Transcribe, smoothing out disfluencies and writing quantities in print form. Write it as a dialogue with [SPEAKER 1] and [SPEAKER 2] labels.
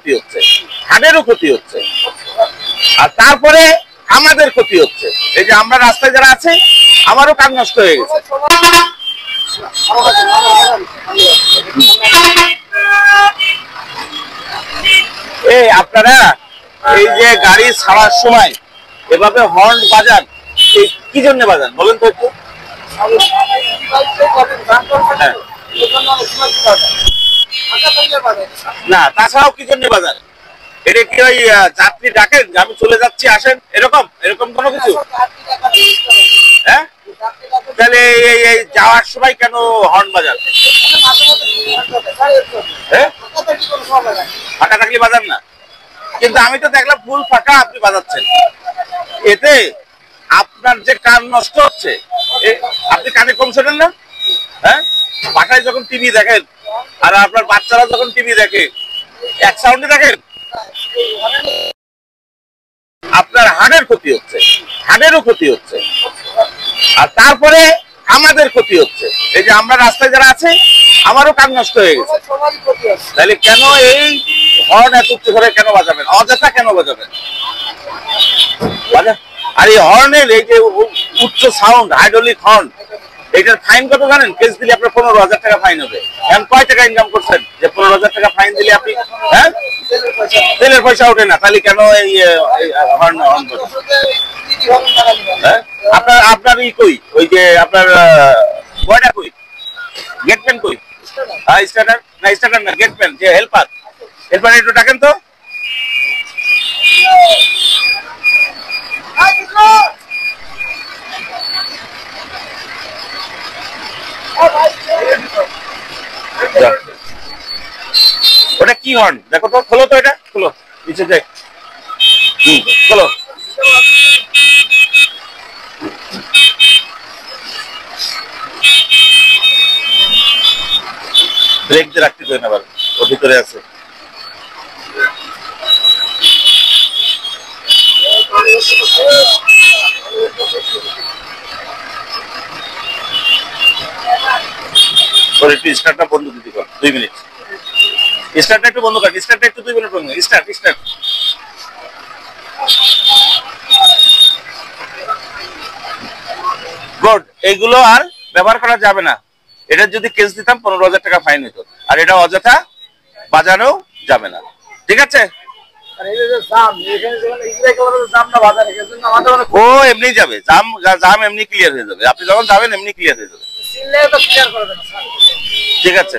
[SPEAKER 1] ক্ষতি হচ্ছে, হাড়েরও ক্ষতি হচ্ছে, আর তারপরে আমাদের ক্ষতি হচ্ছে। এই যে আমরা রাস্তায় যারা আছে, আমারও কান নষ্ট হয়ে গেছে। এই আপনারা এই যে গাড়ি ছাড়ার সময় এভাবে হর্ন বাজান, এই কি জন্য বাজান বলেন তো একটু? না, তাছাড়াও কি জন্য বাজান? এটা কি ওই যাত্রী ডাকেন যে আমি চলে যাচ্ছি আসেন, এরকম এরকম কোনো কিছু? হ্যাঁ, তাহলে এই যাওয়ার সময় কেন হর্ন বাজান? হ্যাঁ, ফাঁকা থাকলে বাজান না, কিন্তু আমি তো দেখলাম ফুল ফাঁকা আপনি বাজাচ্ছেন। এতে আপনার যে কান নষ্ট হচ্ছে, আপনি কানে কম শোনেন না? হ্যাঁ, বাসায় যখন টিভি দেখেন আর আপনার বাচ্চারা যখন টিভি দেখে এক সাউন্ডে দেখেন, আপনার হাড়ের ক্ষতি হচ্ছে, হাড়েরও ক্ষতি হচ্ছে, আর তারপরে আমাদের ক্ষতি হচ্ছে। এই যে আমরা রাস্তায় যারা আছে, আমারও কান নষ্ট হয়ে গেছে। তাহলে কেন এই হর্ন এত উচ্চ করে কেন বাজাবেন, অযথা কেন বাজাবেন? আর এই হর্নের এই যে উচ্চ সাউন্ড, হাইড্রোলিক হর্ন, এটার ফাইন কত জানেন? কেস দিলে আপনার 15,000 টাকা ফাইন হবে। এখন কয় টাকা ইনকাম করছেন যে 15,000 টাকা ফাইন দিলে আপনি? হ্যাঁ, তেলের পয়সা ওঠে না, তাহলে কেন এই হর্ন অন করেন? হ্যাঁ, আপনার ই কই, ওই যে আপনার বয়টা কই, গেটম্যান কই? হ্যাঁ, স্টার্টার না, স্টার্টার না, গেটম্যান, যে হেল্পার, হেল্পার একটু ডাকেন তো। ওটা কি হর্ন দেখো তো, খোলো তো, এটা খোলো, নিচে যাই, খোলো। ব্রেক দিয়ে রাখতে দেন, আবার ওর ভিতরে আছে। ওর একটু স্টার্টটা বন্ধ দিতে কর, 2 মিনিট। স্টার্টটা একটু বন্ধ কর, স্টার্টটা একটু 2 মিনিট বন্ধ, স্টার্ট স্টার্ট। গুড, এইগুলো আর ব্যবহার করা যাবে না। এটা যদি কেস দিতাম 15,000 টাকা ফাইন হতো, আর এটা অযথা বাজানো যাবে না, ঠিক আছে? ও এমনি যাবে, জাম এমনি ক্লিয়ার হয়ে যাবে, আপনি যখন যাবেন এমনি ক্লিয়ার হয়ে যাবে, ঠিক আছে?